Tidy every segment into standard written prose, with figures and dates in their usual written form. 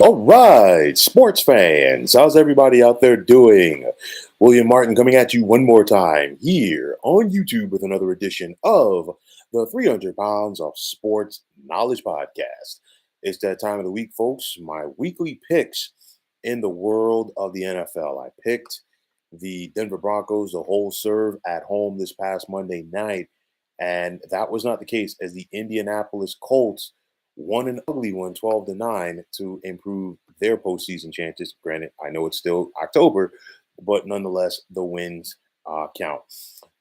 All right, sports fans, how's everybody out there doing? William Martin coming at you one more time here on YouTube with another edition of the 300 Pounds of Sports Knowledge Podcast. It's that time of the week, folks. My weekly picks in the world of the NFL. I picked the Denver Broncos, the whole serve at home this past Monday night, and that was not the case as the Indianapolis Colts won an ugly one, 12-9, to improve their postseason chances. Granted, I know it's still October, but nonetheless, the wins count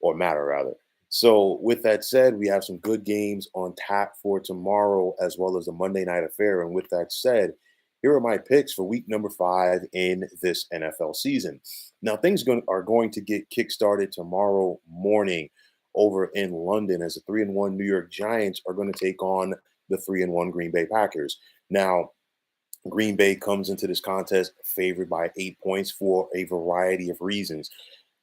or matter rather. So, with that said, we have some good games on tap for tomorrow as well as the Monday night affair. And with that said, here are my picks for week number 5 in this NFL season. Now, are going to get kickstarted tomorrow morning over in London as the 3-1 New York Giants are going to take on the 3-1 Green Bay Packers. Now, Green Bay comes into this contest favored by 8 points for a variety of reasons.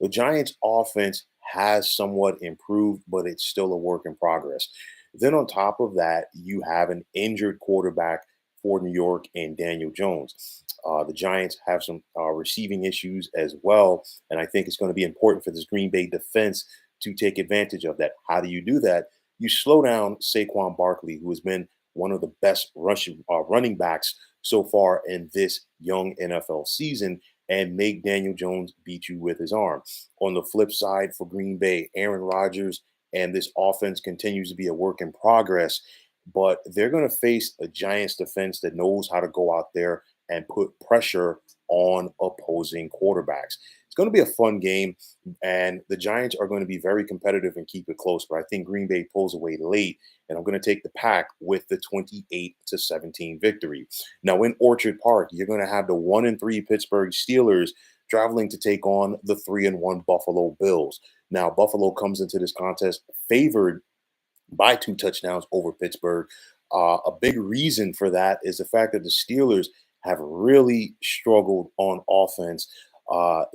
The Giants' offense has somewhat improved, but it's still a work in progress. Then, on top of that, you have an injured quarterback for New York and Daniel Jones. The Giants have some receiving issues as well, and I think it's going to be important for this Green Bay defense to take advantage of that. How do you do that? You slow down Saquon Barkley, who has been one of the best running backs so far in this young NFL season, and make Daniel Jones beat you with his arm. On the flip side, for Green Bay, Aaron Rodgers and this offense continues to be a work in progress, but they're going to face a Giants defense that knows how to go out there and put pressure on opposing quarterbacks. It's going to be a fun game, and the Giants are going to be very competitive and keep it close. But I think Green Bay pulls away late, and I'm going to take the Pack with the 28-17 victory. Now, in Orchard Park, you're going to have the 1-3 Pittsburgh Steelers traveling to take on the 3-1 Buffalo Bills. Now, Buffalo comes into this contest favored by 2 touchdowns over Pittsburgh. A big reason for that is the fact that the Steelers have really struggled on offense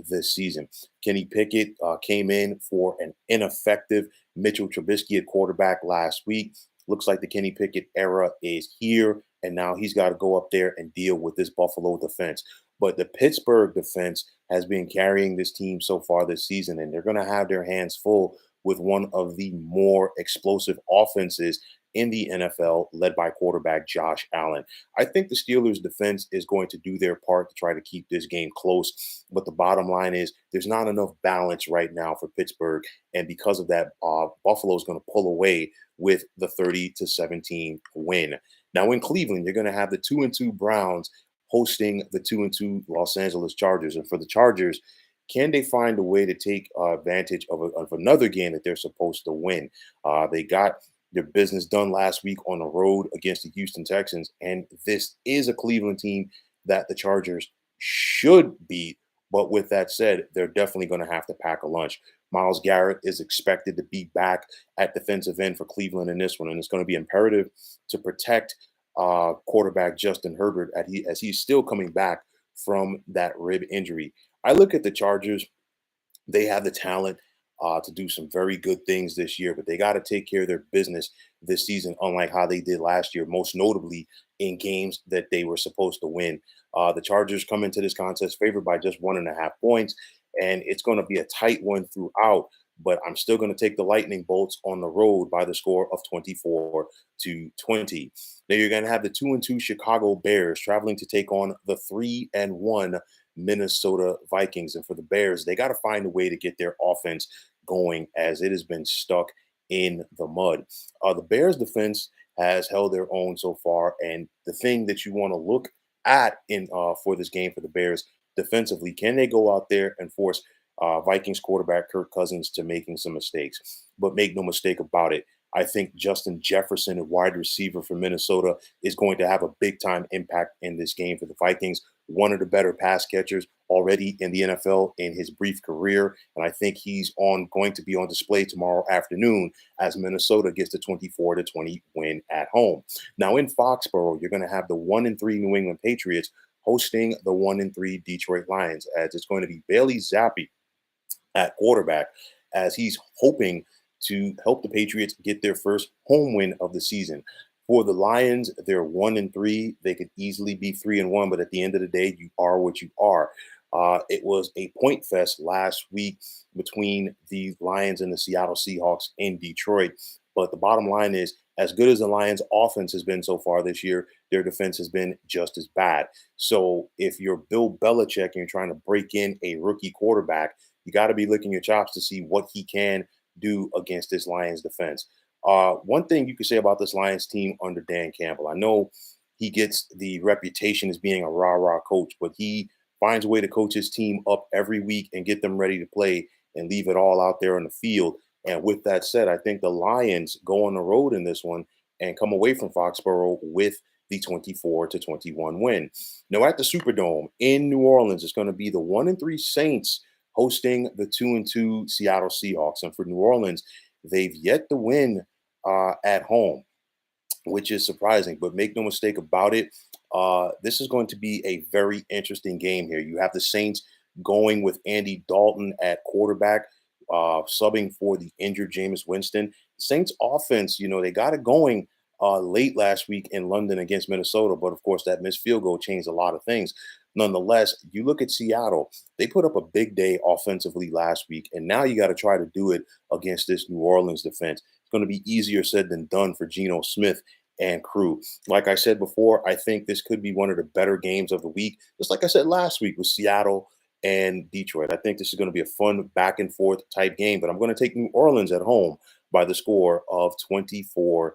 this season. Kenny Pickett came in for an ineffective Mitchell Trubisky at quarterback last week. Looks like the Kenny Pickett era is here, and now he's got to go up there and deal with this Buffalo defense. But the Pittsburgh defense has been carrying this team so far this season, and they're going to have their hands full with one of the more explosive offenses in the NFL, led by quarterback Josh Allen. I think the Steelers' defense is going to do their part to try to keep this game close. But the bottom line is there's not enough balance right now for Pittsburgh. And because of that, Buffalo is going to pull away with the 30-17 win. Now, in Cleveland, you're going to have the 2-2 Browns hosting the 2-2 Los Angeles Chargers. And for the Chargers, can they find a way to take advantage of another game that they're supposed to win? They got their business done last week on the road against the Houston Texans, and this is a Cleveland team that the Chargers should beat. But with that said, they're definitely going to have to pack a lunch. Myles Garrett is expected to be back at defensive end for Cleveland in this one, and it's going to be imperative to protect quarterback Justin Herbert as he's still coming back from that rib injury. I look at the Chargers. They have the talent to do some very good things this year, but they got to take care of their business this season, unlike how they did last year, most notably in games that they were supposed to win. The Chargers come into this contest favored by just 1.5 points, and it's going to be a tight one throughout, but I'm still going to take the Lightning Bolts on the road by the score of 24-20. Now you're going to have the 2-2 Chicago Bears traveling to take on the 3-1 Minnesota Vikings. And for the Bears, they got to find a way to get their offense going as it has been stuck in the mud. The Bears defense has held their own so far. And the thing that you want to look at in for this game for the Bears defensively, can they go out there and force Vikings quarterback Kirk Cousins to making some mistakes? But make no mistake about it, I think Justin Jefferson, a wide receiver for Minnesota, is going to have a big-time impact in this game for the Vikings. One of the better pass catchers already in the NFL in his brief career, and I think he's going to be on display tomorrow afternoon as Minnesota gets the 24-20 win at home. Now in Foxborough, you're going to have the 1-3 New England Patriots hosting the 1-3 Detroit Lions, as it's going to be Bailey Zappi at quarterback, as he's hoping to help the Patriots get their first home win of the season. For the Lions, they're 1-3. They could easily be 3-1, but at the end of the day, you are what you are. It was a point fest last week between the Lions and the Seattle Seahawks in Detroit. But the bottom line is, as good as the Lions' offense has been so far this year, their defense has been just as bad. So if you're Bill Belichick and you're trying to break in a rookie quarterback, you got to be licking your chops to see what he can do against this Lions defense. One thing you could say about this Lions team under Dan Campbell, I know he gets the reputation as being a rah rah coach, but he finds a way to coach his team up every week and get them ready to play and leave it all out there on the field. And with that said, I think the Lions go on the road in this one and come away from Foxborough with the 24-21 win. Now at the Superdome in New Orleans, it's going to be the 1-3 Saints hosting the 2-2 Seattle Seahawks. And for New Orleans, they've yet to win at home, which is surprising. But make no mistake about it, this is going to be a very interesting game here. You have the Saints going with Andy Dalton at quarterback, subbing for the injured Jameis Winston. The Saints offense, they got it going late last week in London against Minnesota, but of course that missed field goal changed a lot of things. Nonetheless, you look at Seattle, they put up a big day offensively last week, and now you got to try to do it against this New Orleans defense. It's going to be easier said than done for Geno Smith and crew. Like I said before, I think this could be one of the better games of the week. Just like I said last week with Seattle and Detroit. I think this is going to be a fun back and forth type game, but I'm going to take New Orleans at home by the score of 24-22.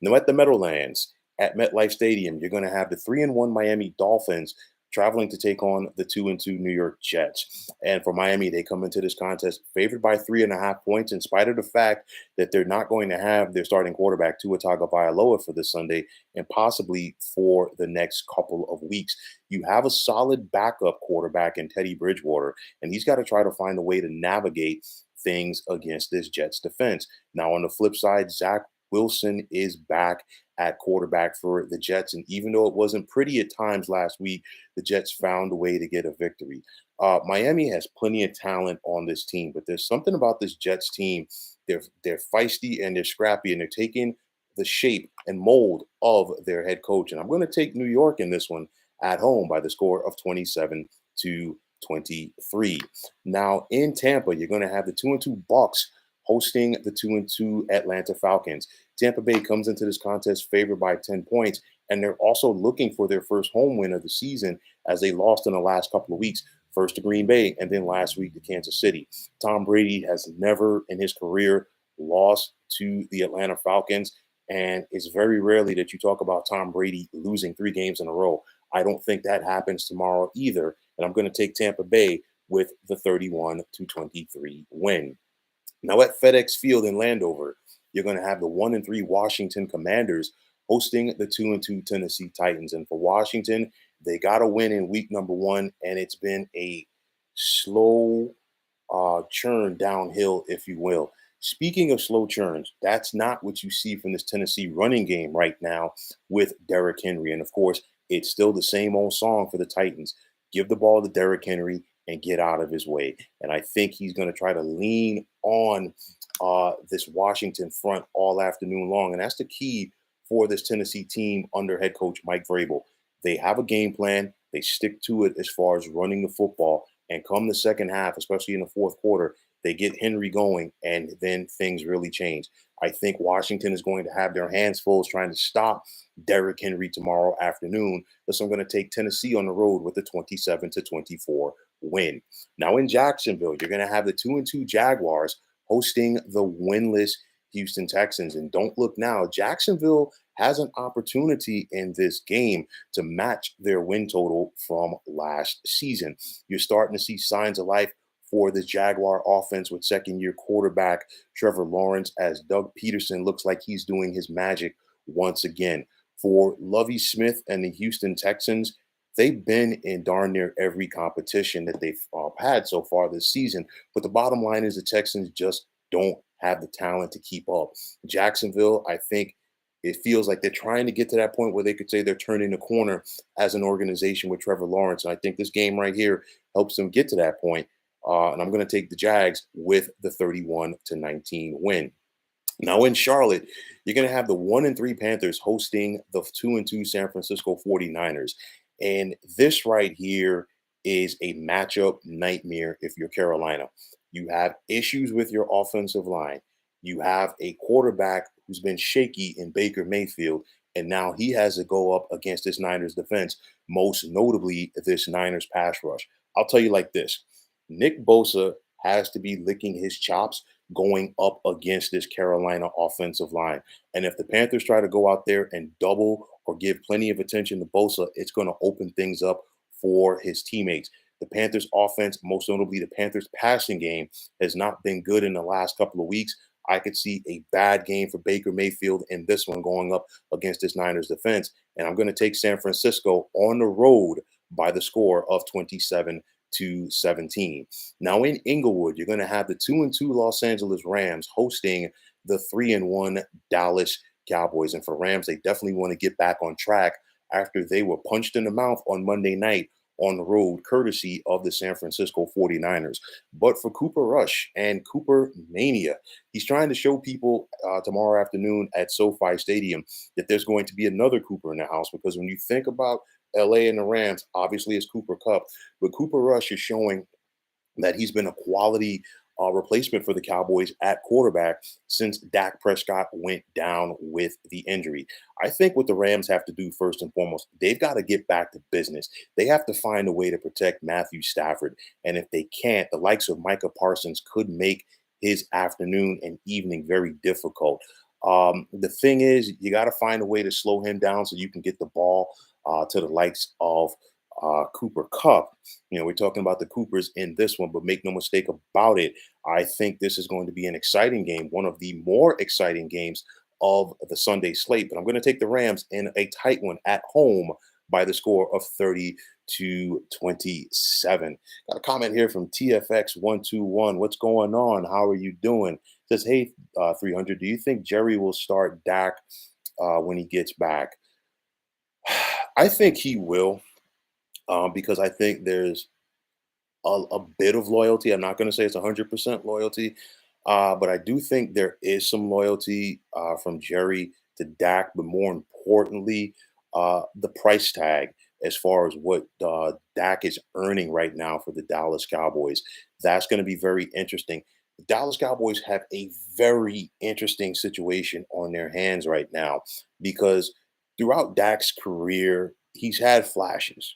Now at the Meadowlands at MetLife Stadium, you're going to have the 3-1 Miami Dolphins traveling to take on the 2-2 New York Jets. And for Miami, they come into this contest favored by 3.5 points, in spite of the fact that they're not going to have their starting quarterback Tua Tagovailoa for this Sunday and possibly for the next couple of weeks. You have a solid backup quarterback in Teddy Bridgewater, and he's got to try to find a way to navigate things against this Jets defense. Now, on the flip side, Zach Wilson is back at quarterback for the Jets. And even though it wasn't pretty at times last week, the Jets found a way to get a victory. Miami has plenty of talent on this team, but there's something about this Jets team. They're feisty and they're scrappy, and they're taking the shape and mold of their head coach. And I'm going to take New York in this one at home by the score of 27-23. Now in Tampa, you're going to have the 2-2 Bucks hosting the 2-2 Atlanta Falcons. Tampa Bay comes into this contest favored by 10 points, and they're also looking for their first home win of the season as they lost in the last couple of weeks, first to Green Bay and then last week to Kansas City. Tom Brady has never in his career lost to the Atlanta Falcons, and it's very rarely that you talk about Tom Brady losing 3 games in a row. I don't think that happens tomorrow either, and I'm going to take Tampa Bay with the 31-23 win. Now at FedEx Field in Landover, you're going to have the 1-3 Washington Commanders hosting the 2-2 Tennessee Titans. And for Washington, they got a win in week number 1, and it's been a slow churn downhill, if you will. Speaking of slow churns, that's not what you see from this Tennessee running game right now with Derrick Henry. And of course, it's still the same old song for the Titans. Give the ball to Derrick Henry and get out of his way. And I think he's going to try to lean on this Washington front all afternoon long. And that's the key for this Tennessee team under head coach Mike Vrabel. They have a game plan. They stick to it as far as running the football. And come the second half, especially in the fourth quarter, they get Henry going, and then things really change. I think Washington is going to have their hands full trying to stop Derrick Henry tomorrow afternoon. So I'm going to take Tennessee on the road with a 27-24 win. Now in Jacksonville, you're going to have the 2-2 Jaguars hosting the winless Houston Texans. And don't look now, Jacksonville has an opportunity in this game to match their win total from last season. You're starting to see signs of life for the Jaguar offense with second-year quarterback Trevor Lawrence, as Doug Peterson looks like he's doing his magic once again. For Lovie Smith and the Houston Texans, they've been in darn near every competition that they've had so far this season. But the bottom line is the Texans just don't have the talent to keep up. Jacksonville, I think it feels like they're trying to get to that point where they could say they're turning the corner as an organization with Trevor Lawrence. And I think this game right here helps them get to that point. And I'm going to take the Jags with the 31-19 win. Now in Charlotte, you're going to have the 1-3 Panthers hosting the 2-2 San Francisco 49ers. And this right here is a matchup nightmare if you're Carolina. You have issues with your offensive line. You have a quarterback who's been shaky in Baker Mayfield, and now he has to go up against this Niners defense, most notably this Niners pass rush. I'll tell you like this: Nick Bosa has to be licking his chops going up against this Carolina offensive line. And if the Panthers try to go out there and double or give plenty of attention to Bosa, it's going to open things up for his teammates. The Panthers offense, most notably the Panthers passing game, has not been good in the last couple of weeks. I could see a bad game for Baker Mayfield in this one going up against this Niners defense. And I'm going to take San Francisco on the road by the score of 27-17. Now in Inglewood, you're going to have the 2-2 Los Angeles Rams hosting the 3-1 Dallas Cowboys. And for Rams, they definitely want to get back on track after they were punched in the mouth on Monday night on the road, courtesy of the San Francisco 49ers. But for Cooper Rush and Cooper Mania, he's trying to show people tomorrow afternoon at SoFi Stadium that there's going to be another Cooper in the house, because when you think about LA and the Rams, obviously it's Cooper Cup, but Cooper Rush is showing that he's been a quality replacement for the Cowboys at quarterback since Dak Prescott went down with the injury. I think what the Rams have to do first and foremost, they've got to get back to business. They have to find a way to protect Matthew Stafford. And if they can't, the likes of Micah Parsons could make his afternoon and evening very difficult. The thing is, you got to find a way to slow him down so you can get the ball to the likes of Cooper Cup. You know, we're talking about the Coopers in this one, but make no mistake about it. I think this is going to be an exciting game, one of the more exciting games of the Sunday slate. But I'm going to take the Rams in a tight one at home by the score of 30-27. Got a comment here from TFX121. What's going on? How are you doing? Says, hey, 300, do you think Jerry will start Dak when he gets back? I think he will, because I think there's a bit of loyalty. I'm not going to say it's 100% loyalty, but I do think there is some loyalty from Jerry to Dak. But more importantly, the price tag as far as what Dak is earning right now for the Dallas Cowboys. That's going to be very interesting. The Dallas Cowboys have a very interesting situation on their hands right now, because throughout Dak's career, he's had flashes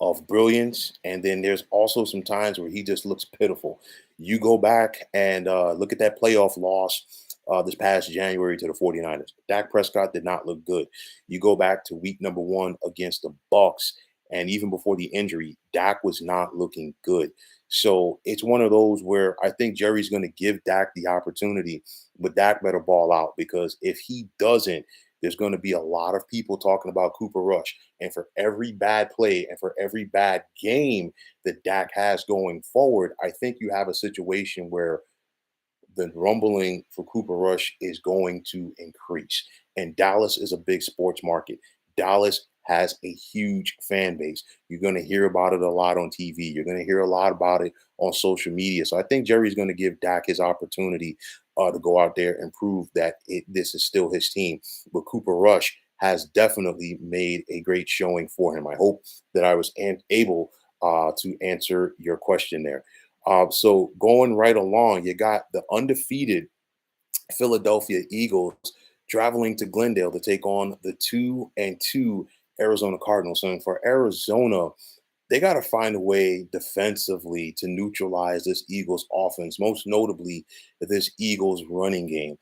of brilliance, and then there's also some times where he just looks pitiful. You go back and look at that playoff loss this past January to the 49ers. Dak Prescott did not look good. You go back to week number 1 against the Bucks, and even before the injury, Dak was not looking good. So it's one of those where I think Jerry's going to give Dak the opportunity, but Dak better ball out, because if he doesn't, there's going to be a lot of people talking about Cooper Rush. And for every bad play and for every bad game that Dak has going forward, I think you have a situation where the rumbling for Cooper Rush is going to increase. And Dallas is a big sports market. Dallas has a huge fan base. You're going to hear about it a lot on TV. You're going to hear a lot about it on social media. So I think Jerry's going to give Dak his opportunity to go out there and prove that this is still his team. But Cooper Rush has definitely made a great showing for him. I hope that I was able to answer your question there. So going right along, you got the undefeated Philadelphia Eagles traveling to Glendale to take on the 2-2 Arizona Cardinals. And for Arizona, they got to find a way defensively to neutralize this Eagles offense, most notably this Eagles running game.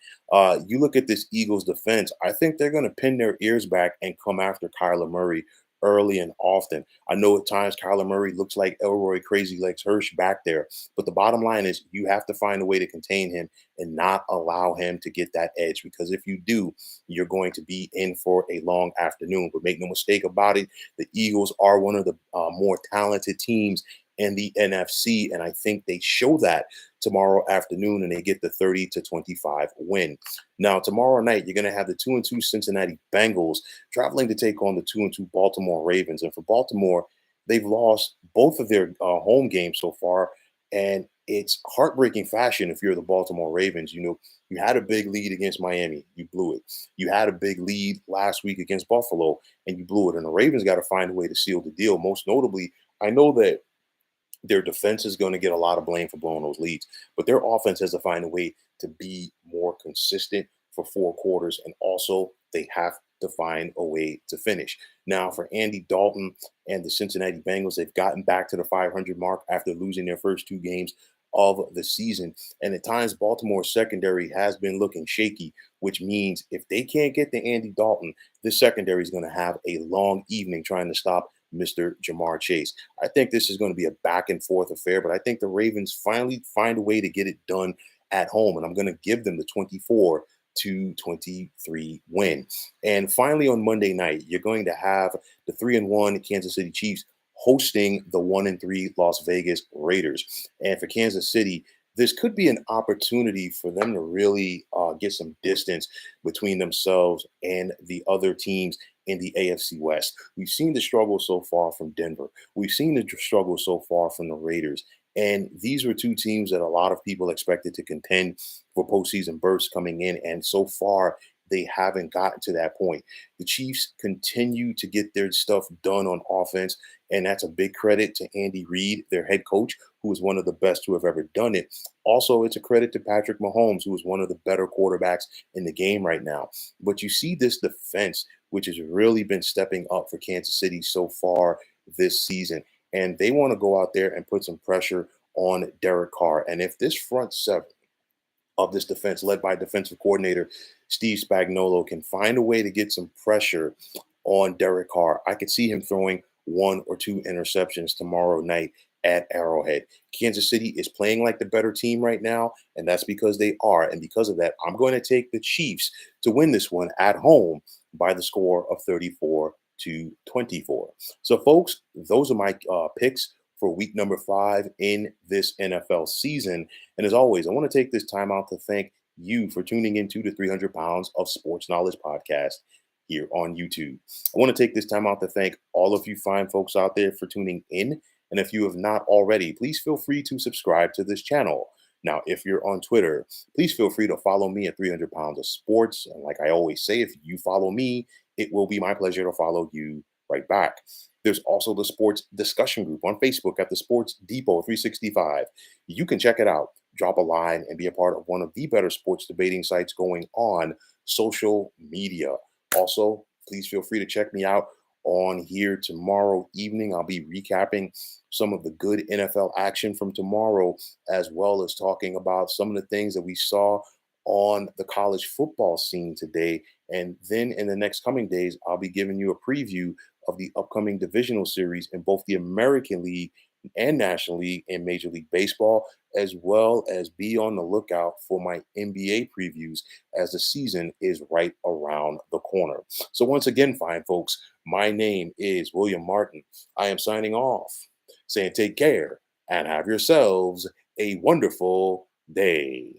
You look at this Eagles defense, I think they're going to pin their ears back and come after Kyler Murray early and often. I know at times Kyler Murray looks like Elroy Crazy Legs Hirsch back there, but the bottom line is you have to find a way to contain him and not allow him to get that edge, because if you do, you're going to be in for a long afternoon. But make no mistake about it, the Eagles are one of the more talented teams in the NFC, and I think they show that tomorrow afternoon, and they get the 30-25 win. Now, tomorrow night, you're going to have the 2-2 Cincinnati Bengals traveling to take on the 2-2 Baltimore Ravens. And for Baltimore, they've lost both of their home games so far, and it's heartbreaking fashion if you're the Baltimore Ravens. You had a big lead against Miami, you blew it. You had a big lead last week against Buffalo, and you blew it. And the Ravens got to find a way to seal the deal. Most notably, I know that their defense is going to get a lot of blame for blowing those leads, but their offense has to find a way to be more consistent for 4 quarters. And also, they have to find a way to finish. Now, for Andy Dalton and the Cincinnati Bengals, they've gotten back to the 500 mark after losing their first 2 games of the season. And at times, Baltimore's secondary has been looking shaky, which means if they can't get to Andy Dalton, this secondary is going to have a long evening trying to stop Mr. Jamar Chase. I think this is going to be a back and forth affair, but I think the Ravens finally find a way to get it done at home, and I'm going to give them the 24-23 win. And finally, on Monday night, you're going to have the 3-1 Kansas City Chiefs hosting the 1-3 Las Vegas Raiders. And for Kansas City, this could be an opportunity for them to really get some distance between themselves and the other teams in the AFC West. We've seen the struggle so far from Denver. We've seen the struggle so far from the Raiders. And these were 2 teams that a lot of people expected to contend for postseason berths coming in. And so far, they haven't gotten to that point. The Chiefs continue to get their stuff done on offense. And that's a big credit to Andy Reid, their head coach, who is one of the best to have ever done it. Also, it's a credit to Patrick Mahomes, who is one of the better quarterbacks in the game right now. But you see this defense, which has really been stepping up for Kansas City so far this season. And they want to go out there and put some pressure on Derek Carr. And if this front seven of this defense, led by defensive coordinator Steve Spagnuolo, can find a way to get some pressure on Derek Carr, I could see him throwing 1 or 2 interceptions tomorrow night at Arrowhead. Kansas City is playing like the better team right now, and that's because they are. And because of that, I'm going to take the Chiefs to win this one at home by the score of 34-24. So, folks, those are my picks for week number 5 in this NFL season. And as always, I want to take this time out to thank you for tuning into the 300 Pounds of Sports Knowledge podcast here on YouTube. I want to take this time out to thank all of you fine folks out there for tuning in. And if you have not already, please feel free to subscribe to this channel. Now, if you're on Twitter, please feel free to follow me at 300 Pounds of Sports. And like I always say, if you follow me, it will be my pleasure to follow you right back. There's also the sports discussion group on Facebook at the Sports Depot 365. You can check it out, drop a line, and be a part of one of the better sports debating sites going on social media. Also, please feel free to check me out on here tomorrow evening. I'll be recapping some of the good NFL action from tomorrow, as well as talking about some of the things that we saw on the college football scene today. And then in the next coming days, I'll be giving you a preview of the upcoming divisional series in both the American League and National League in Major League Baseball, as well as be on the lookout for my NBA previews as the season is right around the corner. So once again, fine folks, my name is William Martin. I am signing off, saying take care and have yourselves a wonderful day.